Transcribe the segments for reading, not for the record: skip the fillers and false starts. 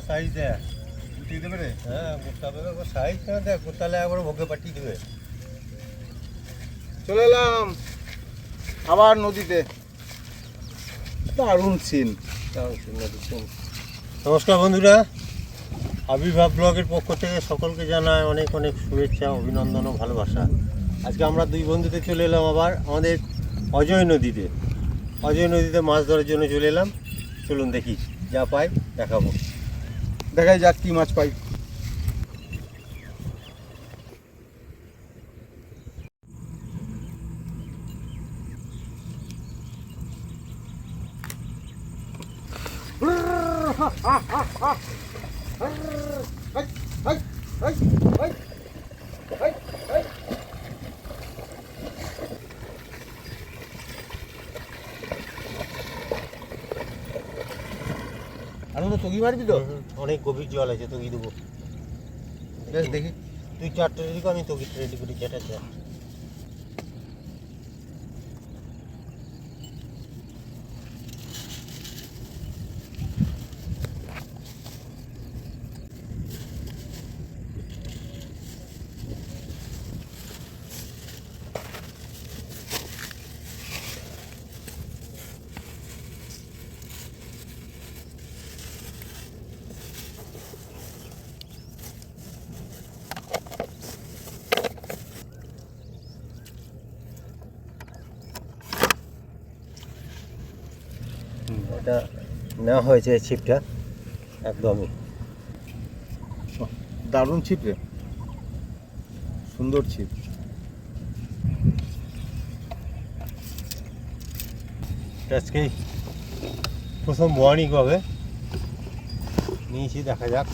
Size দেয় উঠিয়ে দেবে রে। হ্যাঁ গোটা দেবে সাইজ কেন দেখ গোটালে একবার ভোগে পাঠিয়ে দেবে। চলে এলাম আবার নদীতে। দারুণ সিন নদীর সিন। নমস্কার বন্ধুরা, আবির্ভাব ব্লগের পক্ষ থেকে সকলকে জানায় অনেক অনেক শুভেচ্ছা, অভিনন্দন ও ভালোবাসা। আজকে আমরা দুই বন্ধুতে চলে এলাম আবার আমাদের অজয় নদীতে। অজয় নদীতে মাছ ধরার জন্য চলে এলাম। চলুন দেখি যা পাই দেখাবো। দেখাই যাক কী মাছ পাই। আরো তো তগি মারবি তো? অনেক গভীর জল আছে, তগি দেবো। বেশ দেখি, তুই চারটে রেডি কর, আমি তগি রেডি করি। যেটা চার এটা নেওয়া হয়েছে ছিপটা একদমই দারুণ ছিপ রে, সুন্দর ছিপ। আজকে প্রথম মর্নিং হবে, নিয়েছি, দেখা যাক।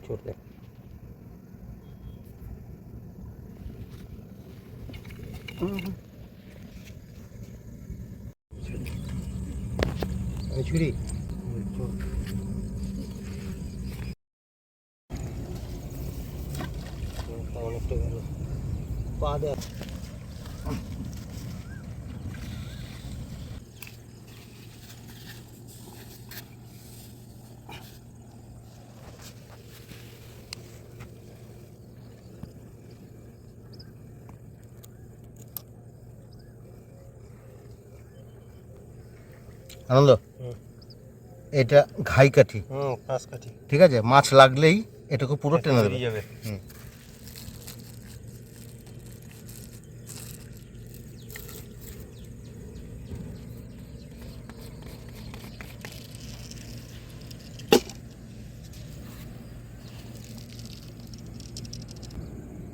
ছোট ছুরি অনেকটা গেল পা দেয়। আনন্দ, এটা ঘাই কাঠি, পাঁচ কাঠি। ঠিক আছে? মাছ লাগলেই এটাকে পুরো টেনে দেবে। যাবে।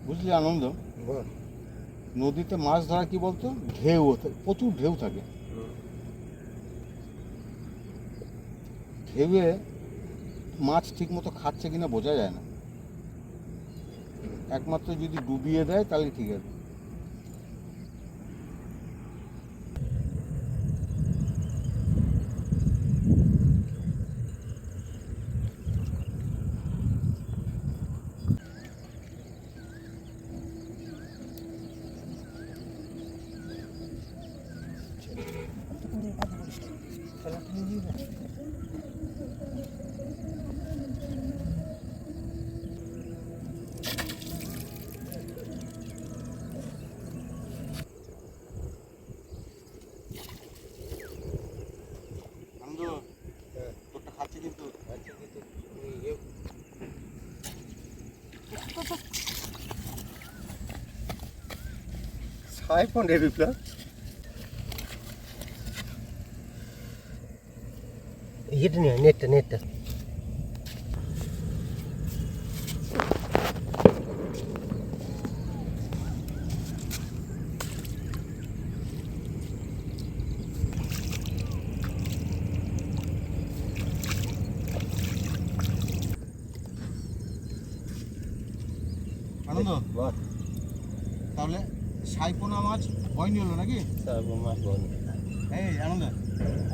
বুঝলি আনন্দ, নদীতে মাছ ধরা কি বলতো, ঢেউ, প্রচুর ঢেউ থাকে। ঢেউয়ে মাছ ঠিক মতো খাচ্ছে কিনা বোঝা যায় না। একমাত্র যদি ডুবিয়ে দেয় তাহলে ঠিক আছে। তোরটা খাচ্ছে কিন্তু সাইফোন রে বিপ্লব। এটা নিয়ে নেটটা আনন্দ বল। তাহলে সাইপোনা মাছ হয়নি হলো নাকি? সাইফোন মাছ বনি। এই আনন্দ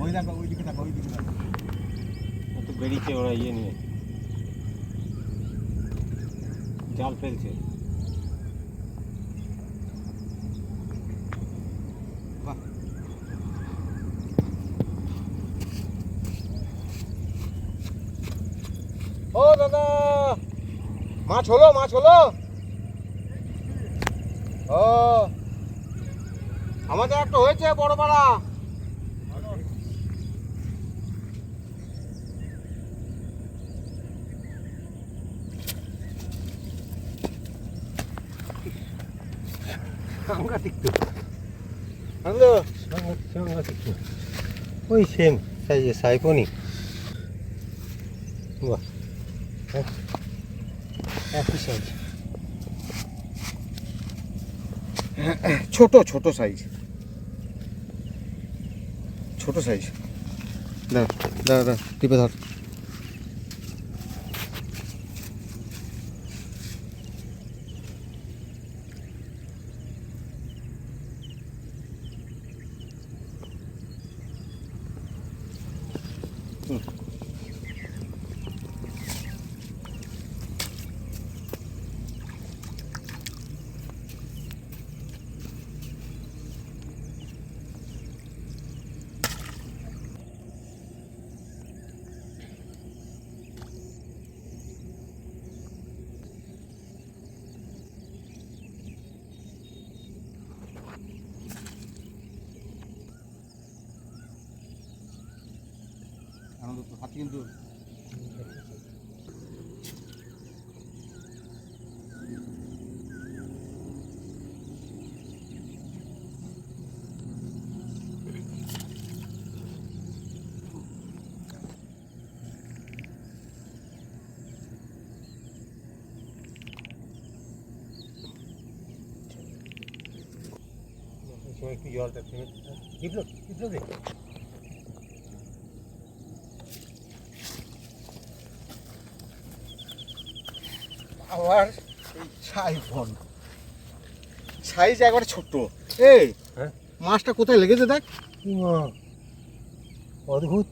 ওই দেখো ওই দিকে দেখো ও তো বেরিয়েছে ওরা ইয়ে নিয়ে, জাল ফেলছে। বাহ। ও দাদা মাছ হলো ও আমাদের একটা হয়েছে বড় পাড়া। সাংঘাতিক তো, আনন্দ সাংঘাতিক তো। ওই সেম সাইজে সাইফোনই। বাহ, একই সাইজ। ছোট সাইজ দাদা টিপে ধর। আনন্দ তো হাতি কিন্তু এই সময় একটু জলটা থেমে বিপ্লব রে। আবার এই সাইফোন সাইজ একবারে ছোট্ট। এই হ্যাঁ? মাছটা কোথায় লেগেছে দেখ, মা, অদ্ভুত।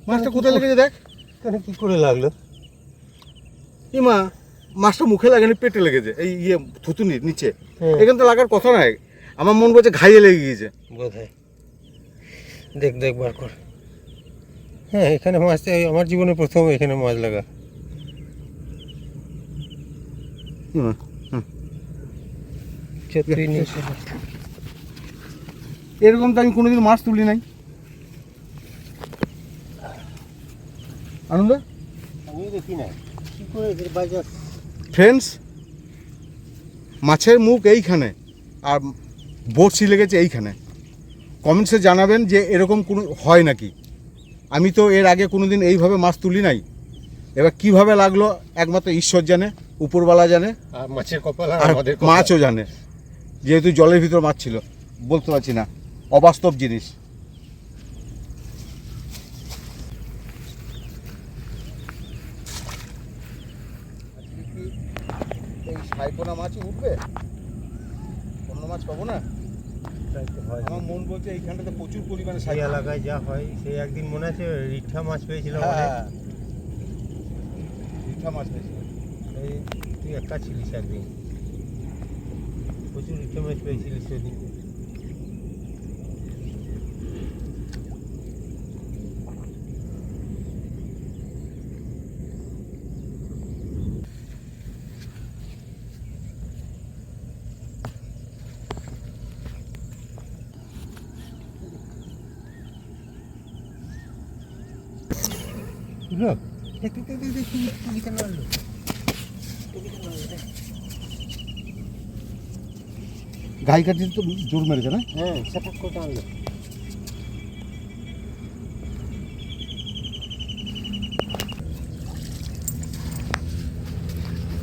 মাছটা কোথায় লেগেছে দেখ। এখানে কি করে লাগলো? মা মাছটা মুখে লাগেনি, পেটে লেগেছে, এই ইয়ে থুতুনির নিচে। হ্যাঁ। এখানে তো লাগার কথা নয়, আমার মন বলছে ঘাইয়ে লেগে গিয়েছে। বোধ হয়। দেখ বার কর। হ্যাঁ, এখানে মাছ তো আমার জীবনে প্রথম এখানে মাছ লাগা। সত্যি নেই। এরকম তো আমি কোনোদিন মাছ তুলি নাই। আনন্দ আমি দেখি না কি করে বাজার। ফ্রেন্ডস, মাছের মুখ এইখানে আর বড়শি লেগেছে এইখানে। কমেন্টসে জানাবেন যে এরকম কোনো হয় নাকি। আমি তো এর আগে কোনো দিন এইভাবে মাছ তুলি নাই। এবার কিভাবে লাগলো একমাত্র ঈশ্বর জানে, উপরওয়ালা জানে, আর মাছের কপাল আর আর আমাদের কপাল। মাছও জানে। যেহেতু জলের ভিতর মাছ ছিল, বলতে পারছি না, অবাস্তব জিনিস। এই সাইপোনা মাছই উঠবে, অন্য মাছ পাবো না। তাই তো হয়। আমার মন বলছে এইখানটাতে প্রচুর পরিমাণে সেই সাইপোনা। এলাকায় যা হয়, সেই একদিন মনে আছে রিঠা মাছ পেয়েছিলাম। হ্যাঁ, রিঠা মাছ পেয়েছি। এই তুই একা ছিলিস একদিন, প্রচুর রিঠা মাছ পেয়েছিলিস সেদিন। Look, kita lalu. গাই কাটিতে তো জোর মেরেছে না? হ্যাঁ সেটা কোথাও আনলো।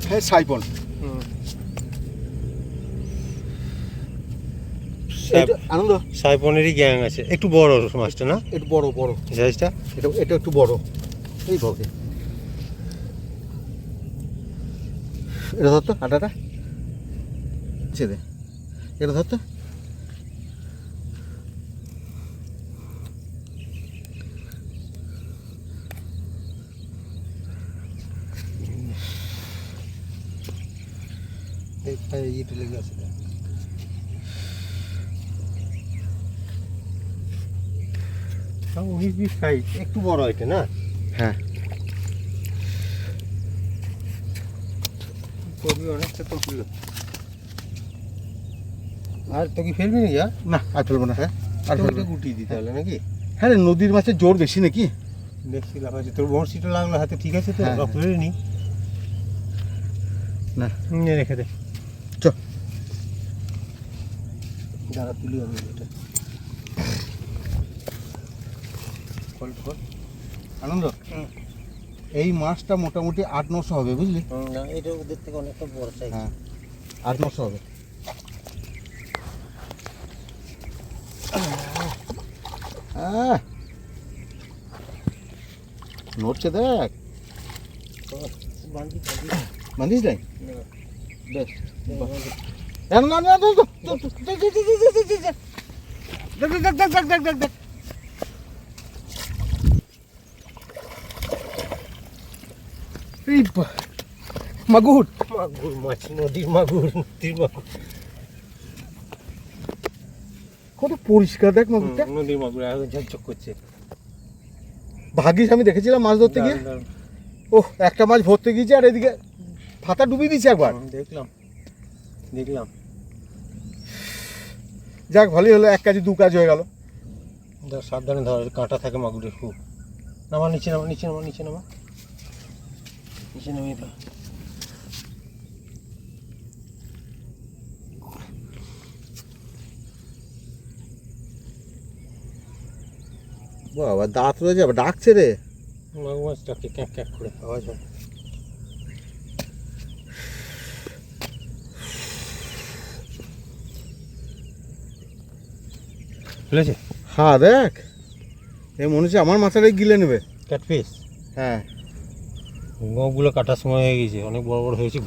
হ্যাঁ সাইপন। এইটা আনন্দ। সাইপনেরই গ্যাং আছে, একটু বড় মাছটা না, একটু বড় বড় সাইজটা। এটা এটা একটু বড়। এই ভাবে এটা ধরতো আটাটা ছেড়ে এটা ধরতো। ইটে লেগে আছে। একটু বড় এটা না। হ্যাঁ করবি অনেকটা তো ছিল। আর তো কি ফেলবি না যা? না আর ফেলবো না। হ্যাঁ আর ফেলবো না। গুটিয়ে দিতে হবে নাকি? হ্যাঁ রে, নদীর মাছের জোর বেশি নাকি? দেখছি লাভ আছে, তোর বড়শিটা লাগলো হাতে, ঠিক আছে তো? হ্যাঁ, হ্যাঁ। ধরে নি না নিয়ে রেখে দে। চ দাঁড়া তুলি আমি এটা। আনন্দ, এই মাছটা মোটামুটি 800-900 হবে বুঝলি? না এটা ওদের থেকে অনেকটা বড় সাইজ। হ্যাঁ 800-900 হবে। নড়ছে দেখ। বান্ধিস নাই? বেশ না না না দেখ। মাগুর মাগুর মাছ, নদীর মাগুর, নদীর মাগুর। কত পরিষ্কার দেখ মাগুরটা। নদীর মাগুর এখন ঝকঝক করছে। ভাগ্যিস আমি দেখেছিলাম মাছ ধরতে গিয়ে। ওহ, একটা মাছ ধরতে গিয়েছে আর এদিকে ফাতা ডুবিয়ে দিয়েছে একবার। দেখলাম। যাক ভালোই হলো, 1 কাজ 2 কাজ হয়ে গেল। সাবধানে ধর, কাঁটা থাকে মাগুরের খুব। নামা নিচে নামিয়ে দাও। বাবা দাঁত রয়েছে, আবার ডাকছে রে। মাগুর মাছটাকে ক্যাক ক্যাক করে আওয়াজ হয়। ফেলেছে? হ্যাঁ দেখ, এ মনে হচ্ছে আমার মাথাটাই গিলে নেবে। ক্যাটফিশ। হ্যাঁ গোঁপগুলো কাটার সময় হয়ে গেছে, অনেক বড় বড় হয়েছে।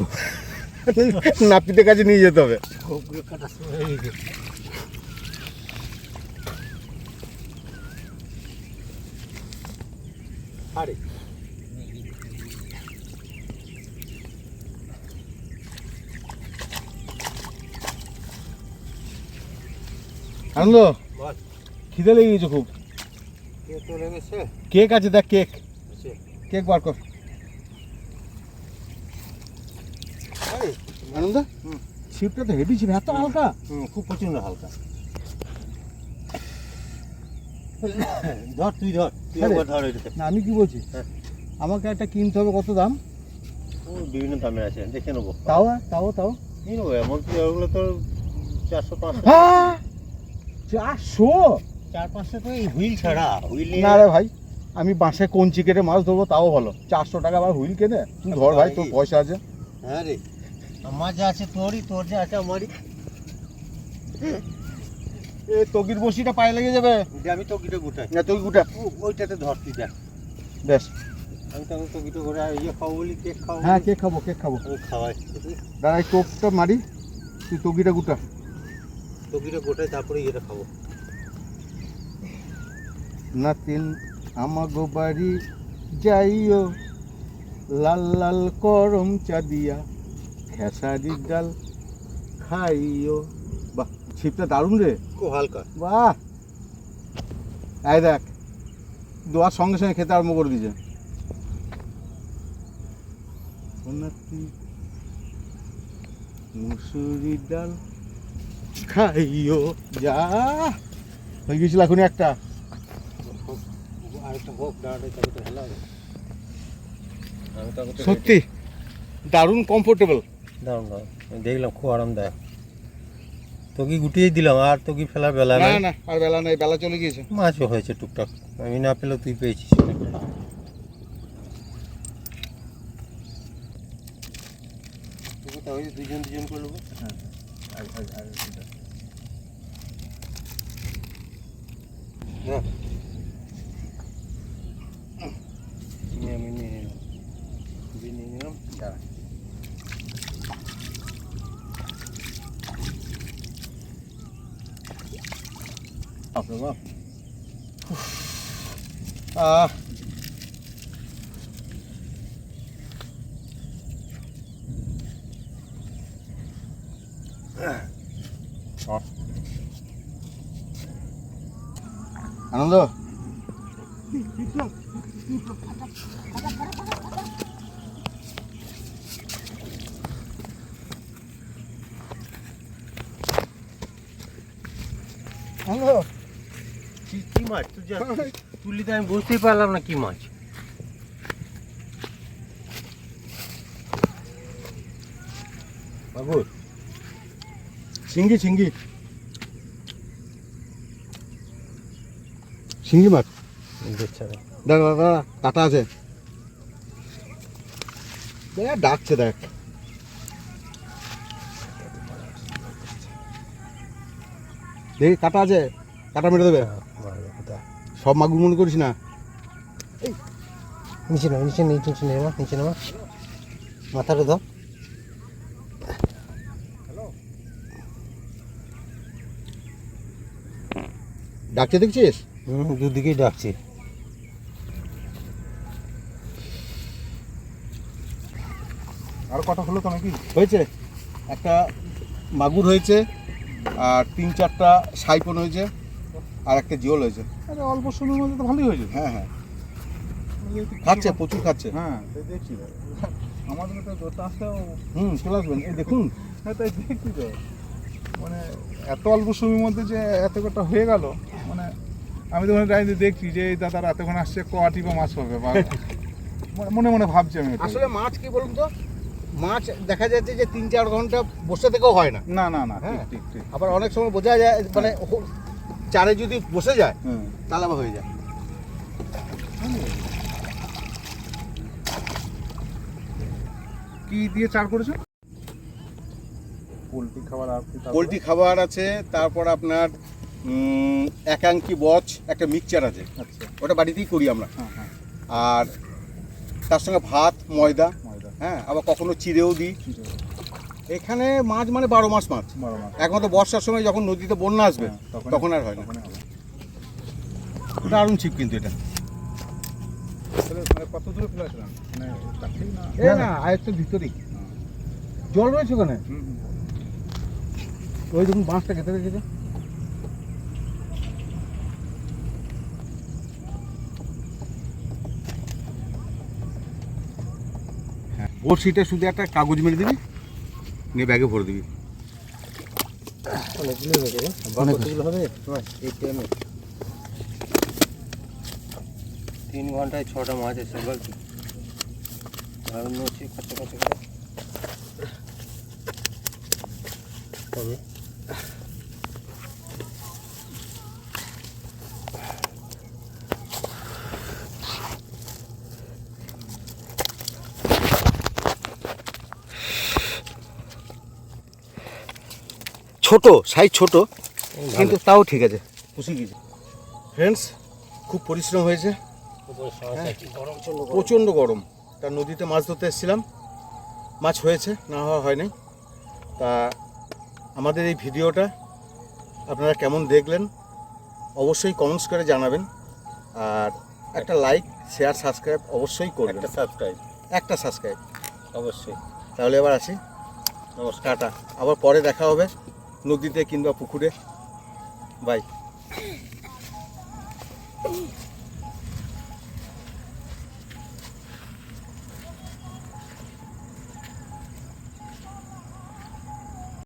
নাপিতের কাছে নিয়ে যেতে হবে। গোঁপগুলো কাটার সময় হয়ে গেছে। আরে আনন্দ, বল। খিদে লেগে গেছে খুব। কে তো লেগেছে? কেক আছে দেখ, কেক আছে। কেক বার কর। আরে আনন্দ, ছিপটা তো হেভি ছিল, এত হালকা। খুব প্রচন্ড হালকা। ধর তুই আরে। একবার ধর এটাকে। না আমি কি বলছি, হ্যাঁ। আমাকে একটা কিনতে হবে, কত দাম? ও বিভিন্ন দামের আছে, দেখে নেবো। তাও কি নেবো, এমন কি ওগুলো তো 400-500। হ্যাঁ 400? 400-500 তো এই হুইল ছাড়া, হুইল না রে ভাই, আমি বাঁশে কঞ্চি কেটে মাছ ধরবো তাও ভালো। 400 টাকা আবার হুইল কেনে? তুই ধর ভাই, তোর পয়সা আছে। হ্যাঁ রে, আমার যা আছে তোরই, তোর যা আছে আমারই। এ তগির বসিটা পায়ে লেগে যাবে। আমি তো গিটো গোটাই। না তুই গুটা। ওইটাতে ধর তুই দেখ। বেশ, আমি তো গিটো করে ইয়ে খাবো বলি, কেক খাবো। হ্যাঁ কেক খাবো। আমি খাওয়াই। দাঁড়াই টোপটা মারি, তুই তগিটা গুটা। তো গিটো গোটাই, তারপরে ইয়েটা খাবো। নাতিন আমাগো বাড়ি যাইও, লাল লাল করম চা দিয়া খেসারির ডাল খাইও। বাহ, ছিপটা দারুণ রে। খুব হালকা। বাহ, এই দেখ, দোয়ার সঙ্গে সঙ্গে খেতে আরম্ভ করে দিয়েছে। নাতি মুসুরির ডাল খাইও। যা হয়ে গেছিল এখনই একটা। আরেকটা হোক, দাঁড়াতে তবে তো ভালো হবে। আমি তো সত্যি দারুণ কমফোর্টেবল। দারুণ, আমি দেখলাম খুব আরামদায়ক। তোকে গুটিয়ে দিলাম, আর তোকে ফেলার বেলা না নাই। না আর বেলা নেই, বেলা চলে গিয়েছে। মাছও হয়েছে টুকটাক, আমি না পেলেও তুই পেয়েছিস। তাহলে দুজন দুজন করে নেবো। হ্যাঁ আমি নিয়ে নিলাম, নিয়ে নিলাম। দাঁড়া, বাপরে বাপ। আহ আনন্দ, কি মাছ তুই যা তুলি, তো আমি বুঝতেই পারলাম না কি মাছ। মাগুর, শিঙ্গি শিঙ্গি শিঙ্গি মাছ। দেখ দাদা কাটা আছে, দেখ ডাকছে, দেখ দেখি কাটা আছে, কাটা মেরে দেবে। সব মাগুর মনে করিস না। নিচে নামা, নিচে নিচে নেমা, নিচে নামা, মাথাটা ধর। ডাকছে দেখছিস? দুদিকেই ডাকছে। আর কটা হলো তো নাকি? হয়েছে, একটা মাগুর হয়েছে, আর 3-4টা সাইপন হয়েছে, আর একটা জিওল হয়েছে। আরে অল্প সময়ের মধ্যে তো ভালোই হয়েছে। হ্যাঁ হ্যাঁ, খাচ্ছে, প্রচুর খাচ্ছে। হ্যাঁ তাই দেখছি তো। আমাদের তো ধরতে আসতেও চলে আসবেন। এই দেখুন, হ্যাঁ তাই দেখছি তো, মানে এত অল্প সময়ের মধ্যে যে এত কটা হয়ে গেল, মানে আমি তো ওখানে গাড়িতে দেখছি যে এই দাদারা এতক্ষণ আসছে কটি বা মাছ পাবে, বা মনে মনে ভাবছি আমি এটা। আসলে মাছ কি বলুন তো, মাছ দেখা যাচ্ছে যে 3-4 ঘন্টা বসে থেকেও হয় না। না না না, হ্যাঁ। ঠিক ঠিক ঠিক। আবার অনেক সময় বোঝা যায়, মানে চারে যদি বসে যায় হুম। তাহলে আবার হয়ে যায়। কি দিয়ে চার করেছো? পোলট্রি খাবার আর কি? পোলট্রি খাবার আছে, তারপর আপনার একাঙ্কি বচ একটা মিক্সচার আছে, আচ্ছা, ওটা বাড়িতেই করি আমরা। হ্যাঁ হ্যাঁ, আর তার সঙ্গে ভাত, ময়দা, ময়দা, হ্যাঁ, আবার কখনো চিড়েও দিই। এখানে মাছ মানে 12 মাস মাছ। বড় মাছ। একমাত্র বর্ষার সময় যখন নদীতে বন্যা আসবে হ্যাঁ, তখন আর হয় না। তখনই হবে। দারুণ ছিপ কিন্তু এটা। তাহলে মানে কত দূরে ফেলেছিলাম, মানে কাছেই না? এই না, আয়ত্তের ভিতরেই জল রয়েছে ওখানে। হুম হুম। ওই দেখুন বাঁশটা কেটে রেখেছে। হ্যাঁ, বড়শিটা শুধু একটা কাগজ মেরে দিবি, নিয়ে ব্যাগে ভরে দিবি। অনেকগুলো হয়েছে রে। কতগুলো হবে এই টাইমে? 3 ঘন্টায় 6টা মাছ এসে বল কি দারুণ হচ্ছে, কাছে কাছে করে তবে ছোট সাইজ, ছোট কিন্তু তাও ঠিক আছে, পুষি গিয়েছে। ফ্রেন্ডস, খুব পরিশ্রম হয়েছে, প্রচণ্ড গরম। তার নদীতে মাছ ধরতে এসেছিলাম, মাছ হয়েছে, না হওয়া হয় নাই। তা আমাদের এই ভিডিওটা আপনারা কেমন দেখলেন অবশ্যই কমেন্টস করে জানাবেন, আর একটা লাইক, শেয়ার, সাবস্ক্রাইব অবশ্যই করবেন। একটা সাবস্ক্রাইব অবশ্যই। তাহলে এবার আসি, নমস্কার, টাটা। আবার পরে দেখা হবে নদীতে কিংবা পুকুরে। বাই।